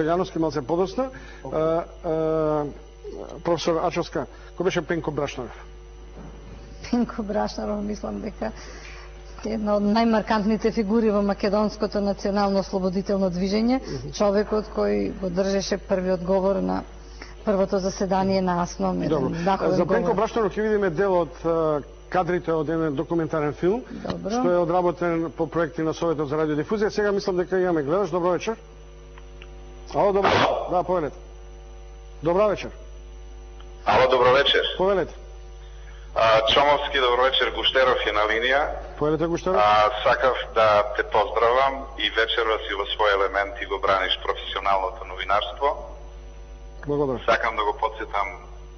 Јановски малце подосна. Професор Ачовска, кој беше Пенко Брашнаров? Пенко Брашнаров, мислам дека една од најмаркантните фигури во македонското национално ослободително движење, човекот кој го држеше првиот говор на првото заседание на АСНОМ. За Пенко Брашнаров ќе видиме дел од кадрите од еден документарен филм, што е одработен по проекти на Советот за радиодифузија. Сега мислам дека имаме гледаш. Добро вечер. Ало, добро. Да, повелете. Добра вечер. Ало, добро вечер. Повелете. Чомовски, добро вечер. Гуштеров е на линија. Повелете, Гуштеров. Сакав да те поздравам и вечерва си во свој елемент и го браниш професионалното новинарство. Благодарам. Сакам да го подсетам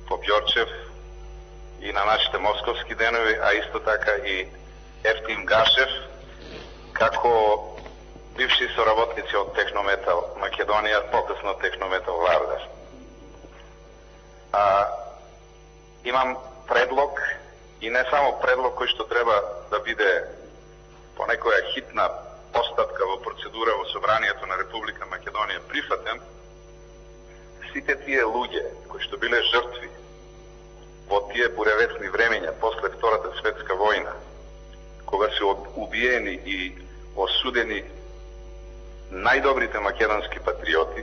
по Ѓорчев и на нашите московски денови, а исто така и Ефтим Гашев, како бивши соработници од Технометал Македонија, покасно Технометал Вардар. Имам предлог, и не само предлог кој што треба да биде по некоја хитна постапка во процедура во Собранието на Република Македонија прифатен. Сите тие луѓе кои што биле жртви во тие буревесни времења после Втората светска војна, кога се убиени и осудени најдобрите македонски патриоти,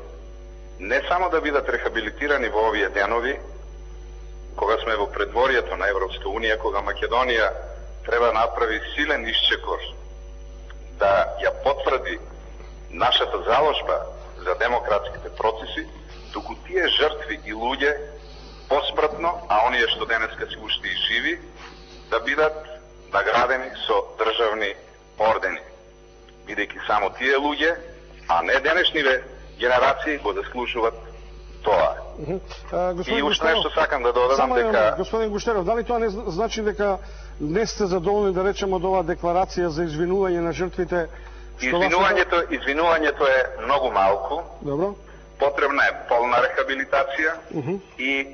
не само да бидат рехабилитирани во овие денови, кога сме во предворието на Европска Унија, кога Македонија треба да направи силен исчекор да ја потврди нашата заложба за демократските процеси, туку тие жртви и луѓе поспратно, а оние што денеска се уште и живи, да бидат наградени со државни ордени, бидејќи само тие луѓе, а не денешниве генерации го заслужуваат тоа. И уште нешто сакам да додадам дека... Господин Гуштеров, дали тоа не значи дека не сте задоволни, да речеме, од оваа декларација за извинување на жртвите? Извинувањето е многу малку. Добро. Потребна е полна рехабилитација и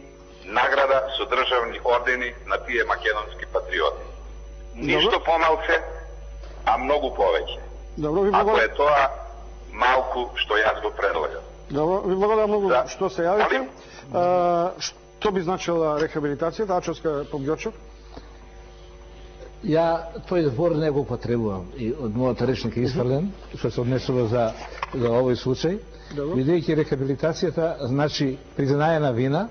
награда со државни ордени на тие македонски патриоти. Ништо помалце, а многу повеќе. Добро, ви ако благодарам. е тоа малку што јас го предлагам. Добро, ви благодарам многу што се јавите. Што би значила рехабилитацијата? Ачовска Погјочев? Ја тој збор не го потребувам и од мојата речник е исфрлен, што се однесува за овој случај. Бидејќи рехабилитацијата значи признање на вина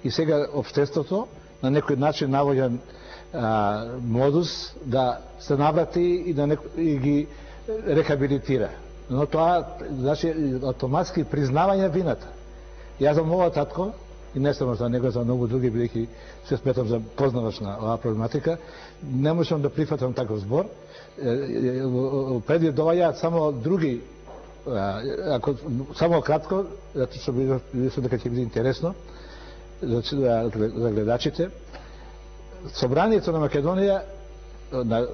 и сега општеството на некој начин навоѓан модус да се наврати и да и ги рехабилитира. Но тоа значи автоматски признавање вината. Јас за мојот татко, и не само за него, за многу други, бидејќи се сметам за познавач на оваа проблематика, не можам да прифатам таков збор. Преди доваѓаат само други, ако само кратко, затоа што мислам дека ќе биде интересно за гледачите. Собранието на Македонија, на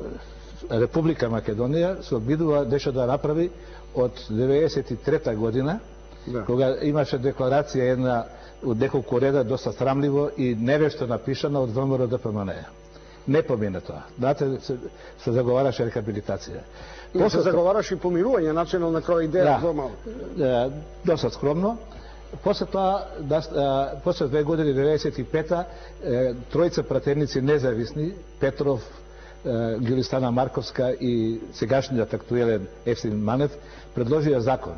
Република Македонија, се обидува нешто да направи од 1993 година, кога имаше декларација една од неколку реда, доста срамливо и невешто напишана од ВМРО ДПМН. Не помине тоа. Знаете, се заговараше рехабилитација. И се заговараше и помирување, национална која идеја формално. Доста скромно. После тоа, после 2 години, 95-та, тројца пратеници независни, Петров, Гилистана Марковска и сегашниот актуелен Ефтим Манев, предложија закон,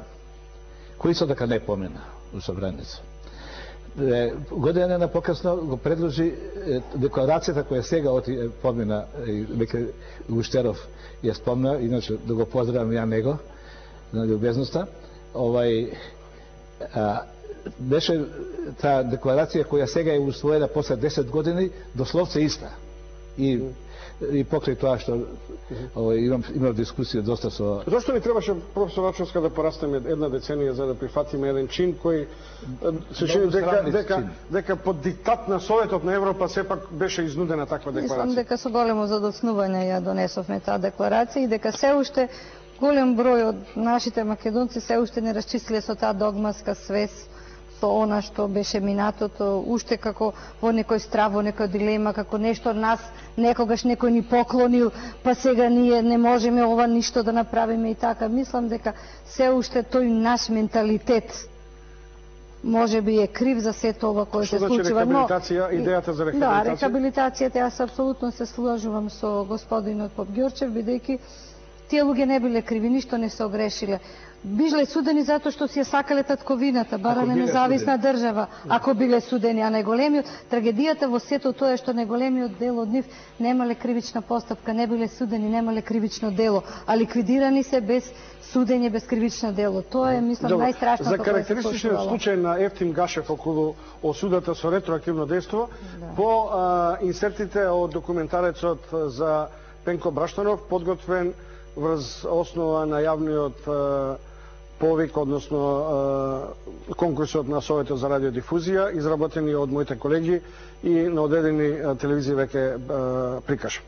кој со дека не помина у Собранието. Година на покасно го предложи декларацијата која сега помина, веќе Гуштеров ја спомна, иначе да го поздравам ја него на љубезноста. Беше таа декларација која сега е усвоена после 10 години, дословце иста. И покрај тоа што имав дискусија доста со... Зошто ни требаше, професор Ачовска, да порастеме една деценија за да прифатиме еден чин кој се чини дека под диктат на Советот на Европа сепак беше изнудена таква декларација? Мислам дека со големо задоцнување ја донесовме таа декларација и дека се уште голем број од нашите македонци се уште не расчистиле со таа догматска свест, со она што беше минатото, уште како во некој страв, во некоја дилема, како нешто нас некогаш некој ни поклонил, па сега ние не можеме ова ништо да направиме и така. Мислам дека се уште тој наш менталитет може би е крив за сето ова кое се случува. Што значи рехабилитација, идејата за рехабилитација? Да, рехабилитацијата, јас апсолутно се сложувам со господинот Поп Ѓорчев, бидејќи тие луѓе не биле криви, ништо не се огрешиле. Биле судени затоа што си ја сакале татковината, барале независна држава, ако биле судени, а најголемиот трагедијата во сето тоа е што најголемиот дел од нив немале кривична постапка, не биле судени, немале кривично дело, а ликвидирани се без судење, без кривично дело. Тоа е, мислам, најстрашното. За карактеристичниот случај на Ефтим Гашев околу осудата со ретроактивно дејство, по инсертите од документарецот за Пенко Браштанов, подготвен врз основа на јавниот повик, односно конкурсот на Советот за радиодифузија, изработени од моите колеги и на одредени телевизии веќе прикажа.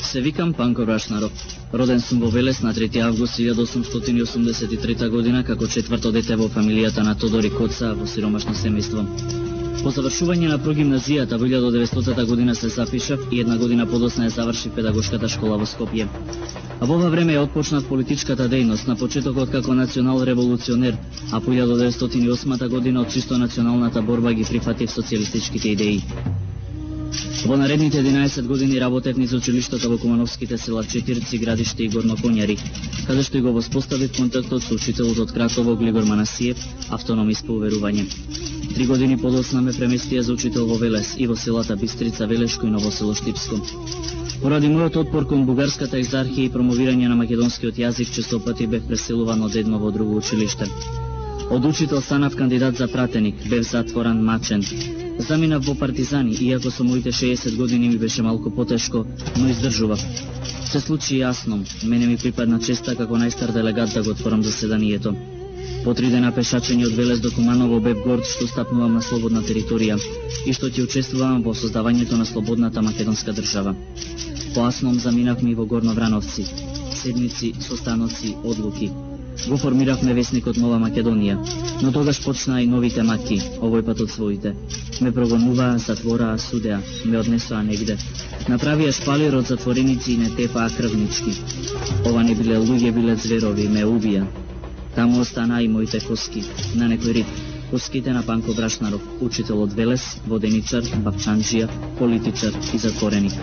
Се викам Панко Брашнаров. Роден сум во Велес на 3 август 1883 година како четврто дете во фамилијата на Тодори Коца во сиромашно семејство. По завршување на прогимназијата во 1900 година се запишав и една година подоцна ја завршив педагошката школа во Скопје. А во ова време ја отпочнав политичката дејност на почетокот како национал револуционер, а по 1908 година од чисто националната борба ги прифатив социјалистичките идеи. Во наредните 11 години работев низ училиштата во Кумановските села Четирци, Градиште и Горно Конјари, каде што и го воспоставив контактот со учителот од Краково Глигор Манасиев, автономист по уверување. 3 години подоцна ме преместија за учител во Велес и во селата Бистрица, Велешко и Ново село Штипско. Поради мојот отпор кон бугарската екзархија и промовирање на македонскиот јазик, често пати бев преселуван од едно во друго училиште. Од учител станав кандидат за пратеник, бев затворан, мачен. Заминав во партизани, иако со моите 60 години ми беше малку потешко, но издржував. Се случи јасно, мене ми припадна честа како најстар делегат да го отворам заседанието. По 3 дена пешачење од Велес до Куманово бев горд што стапнувам на слободна територија и што ќе учествувам во создавањето на слободната македонска држава. Поасном заминавме и во Горно Врановци, седници, состаноци, одлуки. Го формиравме весникот Нова Македонија, но тогаш почнаа и новите маки, овој пат од своите. Ме прогонуваа, затвораа, судеа, ме однесоа негде. Направија шпалир од затвореници и не тепаа крвнички. Ова не биле луѓе, биле зверови, ме убија. Таму останаа и моите коски, на некој рид. Коските на Панко Брашнаров, учител од Велес, воденичар, бавчанџија, политичар и затвореник.